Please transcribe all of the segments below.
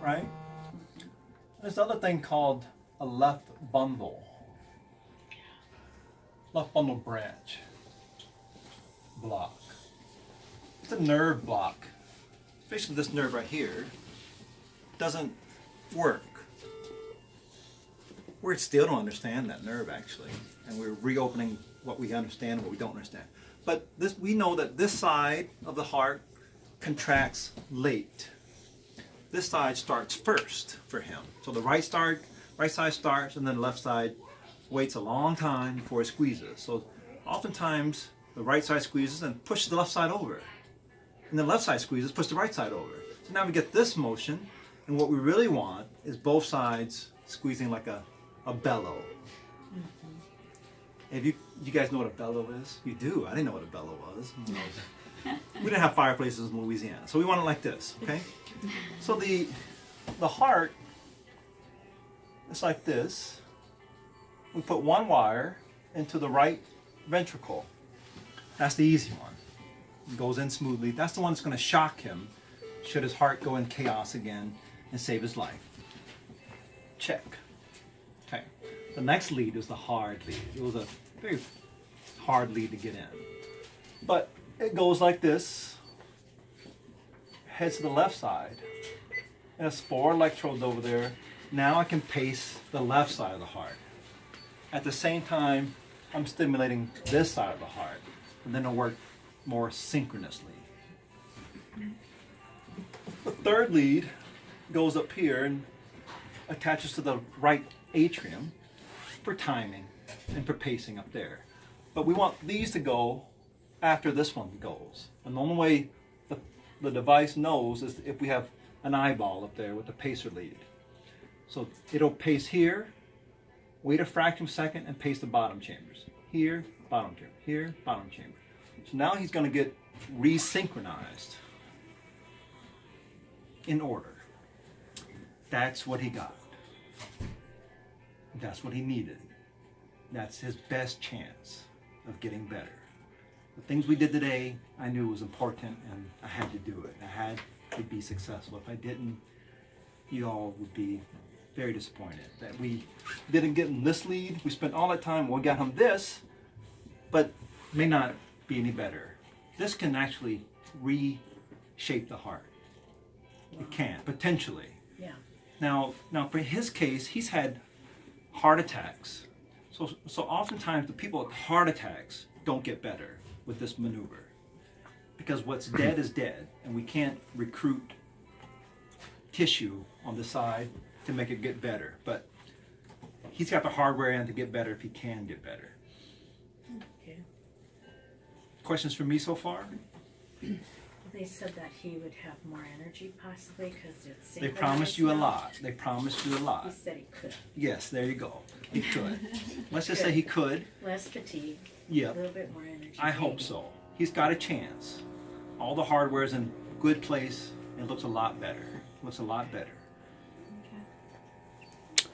right? There's the other thing called a left bundle branch block. It's a nerve block. Basically, this nerve right here doesn't work. We still don't understand that nerve, actually, and we're reopening what we understand and what we don't understand. But we know that this side of the heart contracts late. This side starts first for him. So the right side starts, and then the left side waits a long time before it squeezes. So oftentimes the right side squeezes and pushes the left side over, and the left side squeezes, push the right side over. So now we get this motion, and what we really want is both sides squeezing like a bellow. If you guys know what a bellow is? You do. I didn't know what a bellow was. We didn't have fireplaces in Louisiana, so we want it like this, okay? So the heart is like this. We put one wire into the right ventricle. That's the easy one. It goes in smoothly. That's the one that's going to shock him should his heart go in chaos again and save his life. Check. Okay. The next lead is the hard lead. It was a very hard lead to get in. But it goes like this, heads to the left side. And there's 4 electrodes over there. Now I can pace the left side of the heart. At the same time, I'm stimulating this side of the heart. And then it'll work more synchronously. The third lead goes up here and attaches to the right atrium for timing and for pacing up there. But we want these to go after this one goes. And the only way the device knows is if we have an eyeball up there with the pacer lead. So it'll pace here, wait a fraction of a second, and pace the bottom chambers. Here, bottom chamber. Here, bottom chamber. So now he's going to get resynchronized in order. That's what he got. That's what he needed. That's his best chance of getting better. The things we did today, I knew was important, and I had to do it. I had to be successful. If I didn't, you all would be very disappointed that we didn't get him this lead. We spent all that time, we got him this, but may not be any better. This can actually reshape the heart. Wow. It can, potentially. Yeah. Now for his case, he's had heart attacks. So oftentimes the people with heart attacks don't get better with this maneuver, because what's dead is dead, and we can't recruit tissue on the side to make it get better. But he's got the hardware in to get better if he can get better. Okay. Questions for me so far? They said that he would have more energy possibly because it's They promised you a lot. They promised you a lot. He said he could. Yes, there you go. He could. Let's just say he could. Less fatigue. Yeah. A little bit more energy. I hope so. He's got a chance. All the hardware's in good place. It looks a lot better. Looks a lot better. Okay.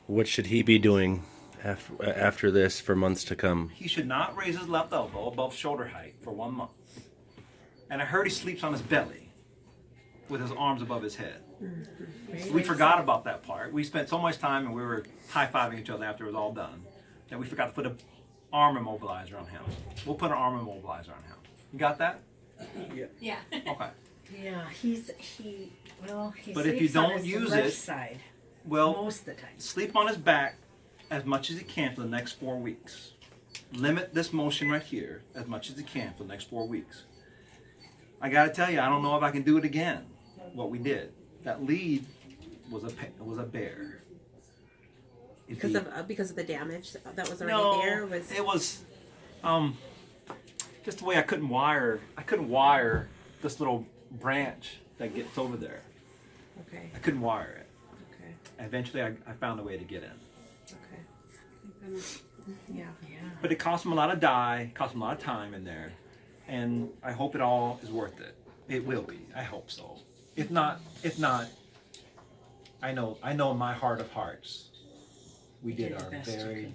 What should he be doing after this for months to come? He should not raise his left elbow above shoulder height for 1 month. And I heard he sleeps on his belly with his arms above his head. Mm-hmm. We forgot about that part. We spent so much time and we were high-fiving each other after it was all done that we forgot to put an arm immobilizer on him. We'll put an arm immobilizer on him. You got that? Yeah. Yeah. Okay. Yeah, he but if you sleeps on don't his use left it, side well, most of the time. Sleep on his back as much as he can for the next 4 weeks. Limit this motion right here as much as he can for the next 4 weeks. I got to tell you, I don't know if I can do it again. What we did, that lead was a bear. Because of the damage that was already there. It was just the way I couldn't wire this little branch that gets over there. Okay. I couldn't wire it. Okay. Eventually, I found a way to get in. Okay. Yeah. Yeah. But it cost him a lot of dye, cost him a lot of time in there, and I hope it all is worth it. It will be. I hope so. If not, I know in my heart of hearts, we did our very,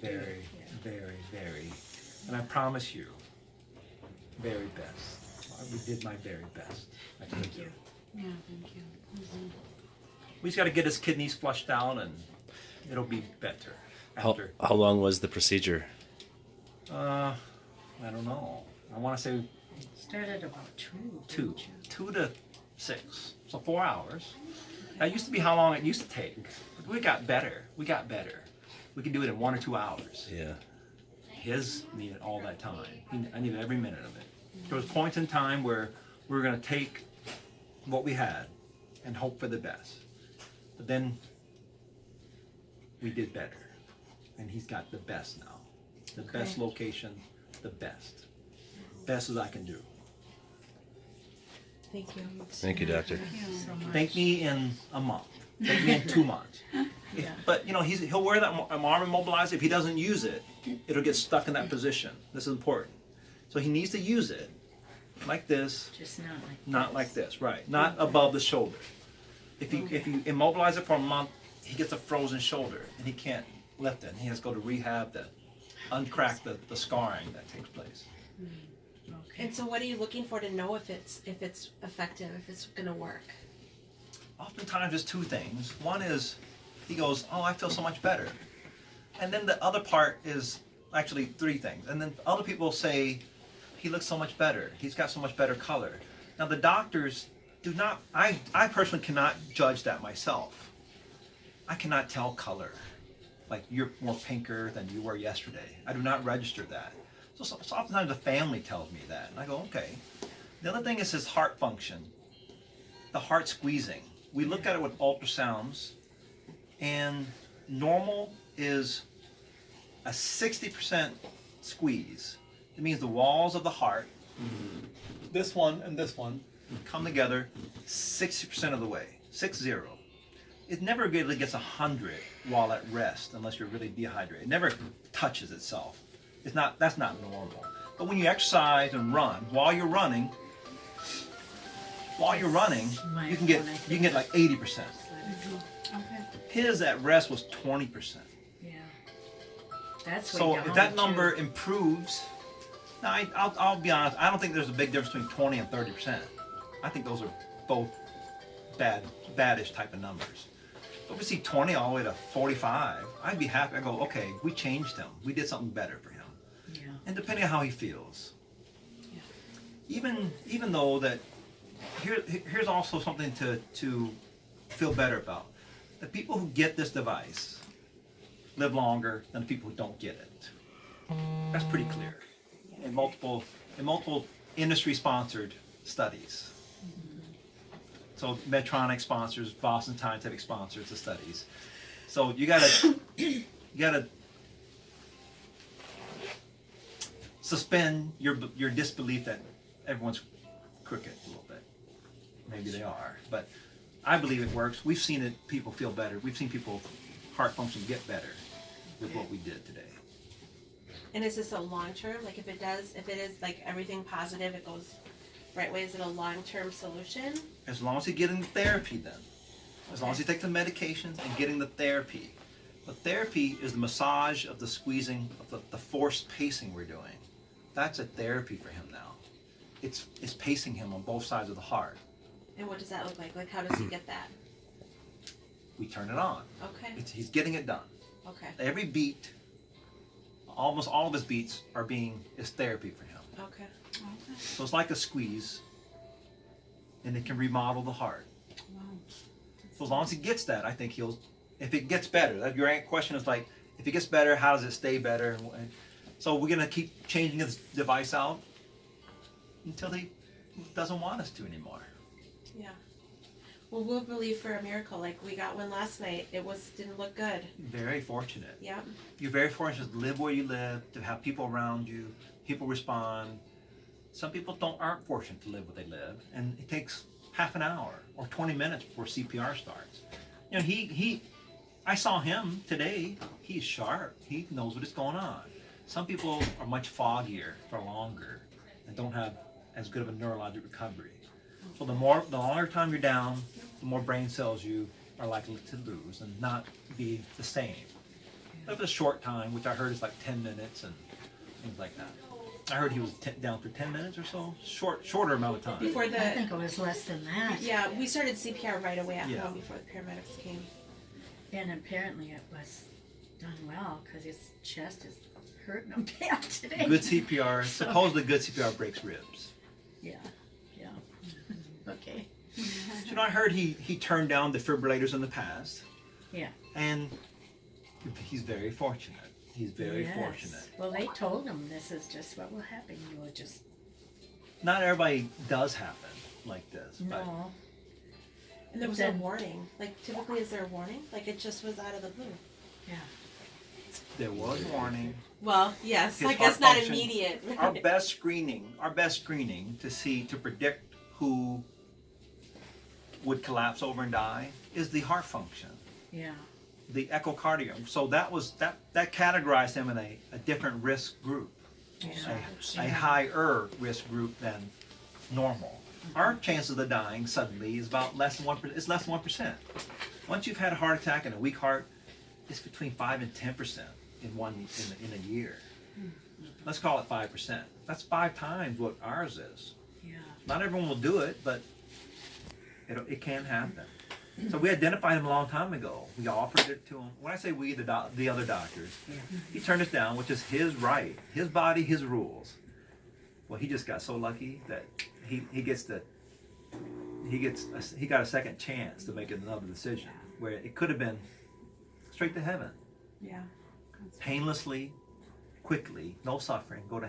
and I promise you, very best. We did my very best. Thank you. Yeah, thank you. Mm-hmm. We just got to get his kidneys flushed out, and it'll be better after. How long was the procedure? I don't know. I want to say Started about 2. two, didn't you? 2 to 6, so 4 hours. That used to be how long it used to take. But we got better. We could do it in 1 or 2 hours. Yeah. His needed all that time. I needed every minute of it. There was points in time where we were going to take what we had and hope for the best. But then we did better. And he's got the best now. The best location, the best. Best as I can do. Thank you. Thank you, doctor. Thank you so much. Thank me in a month. Thank me in 2 months. Yeah. But you know, he'll wear that arm immobilizer. If he doesn't use it, it'll get stuck in that position. This is important. So he needs to use it like this, Just not like this, right? Not above the shoulder. If you immobilize it for a month, he gets a frozen shoulder and he can't lift it. And he has to go to rehab to uncrack the scarring that takes place. Okay. And so, what are you looking for to know if it's effective, if it's gonna work? Oftentimes it's 2 things. One is he goes, oh, I feel so much better. And then the other part is actually 3 things. And then other people say, he looks so much better. He's got so much better color. Now the doctors do not, I personally cannot judge that myself. I cannot tell color. Like you're more pinker than you were yesterday. I do not register that. So oftentimes the family tells me that. And I go, okay. The other thing is his heart function. The heart squeezing. We look at it with ultrasounds, and normal is a 60% squeeze. It means the walls of the heart, this one and this one, come together 60% of the way, 60. It never really gets 100 while at rest unless you're really dehydrated. It never touches itself. That's not normal. But when you exercise and run, while you're running, you can get like 80%. Okay. His at rest was 20%. Yeah. That's way So down if that too. number improves, now I'll be honest, I don't think there's a big difference between 20 and 30%. I think those are both badish type of numbers. But we see 20 all the way to 45, I'd be happy. I go, okay, we changed him. We did something better for him. Yeah. And depending on how he feels. Yeah. Even though that, here's also something to feel better about. The people who get this device live longer than the people who don't get it. That's pretty clear. In multiple industry-sponsored studies. So Medtronic sponsors, Boston Scientific sponsors the studies. So you gotta suspend your disbelief that everyone's crooked a little bit. Maybe they are, but I believe it works. We've seen it. People feel better. We've seen people heart function get better with what we did today. And is this a long term? Like if it is like everything positive, it goes right way. Is it a long term solution? As long as you get in therapy, then. As long as you take the medications and getting the therapy. The therapy is the massage of the squeezing, of the forced pacing we're doing. That's a therapy for him now. It's pacing him on both sides of the heart. And what does that look like? Like how does he get that? We turn it on. Okay. He's getting it done. Okay. Every beat, almost all of his beats is therapy for him. Okay. So it's like a squeeze, and it can remodel the heart. Wow. So as long as he gets that, I think if it gets better, your question is like, if it gets better, how does it stay better? And so we're gonna keep changing this device out until he doesn't want us to anymore. Yeah. Well, we'll believe for a miracle. Like we got one last night. It didn't look good. Very fortunate. Yep. You're very fortunate to live where you live, to have people around you, people respond. Some people aren't fortunate to live where they live, and it takes half an hour or 20 minutes before CPR starts. You know, I saw him today. He's sharp. He knows what is going on. Some people are much foggier for longer and don't have as good of a neurologic recovery. So the longer time you're down, the more brain cells you are likely to lose and not be the same. But if it's a short time, which I heard is like 10 minutes and things like that. I heard he was down for 10 minutes or so, shorter amount of time. Before I the think it was less than that. yeah, we started CPR right away at Yeah. home before the paramedics came. And apparently it was done well, cause his chest is hurting him bad today. Good CPR, supposedly good CPR breaks ribs. Yeah, yeah. Okay. So, you know, I heard he turned down defibrillators in the past. Yeah. And he's very fortunate. He's very Yes. fortunate. Well, they told him this is just what will happen. You will just, Not everybody does happen like this. But no, And there was Then- no warning. Like typically, is there a warning? Like it just was out of the blue. yeah. there was warning. Well, yes, His I guess heart not function- immediate. Our best screening to predict who would collapse over and die is the heart function, Yeah, the echocardiogram. So that categorized him in a different risk group, yeah. a higher risk group than normal. Our chances of dying suddenly is about less than 1%. It's less than 1%. Once you've had a heart attack and a weak heart, it's between 5 and 10% in a year. Let's call it 5%. That's 5 times what ours is. Yeah. Not everyone will do it, but it can happen. So we identified him a long time ago. We offered it to him. When I say we, the other doctors, he turned us down, which is his right, his body, his rules. Well, he just got so lucky that he got a second chance to make another decision where it could have been straight to heaven, Yeah. painlessly, quickly, no suffering, go to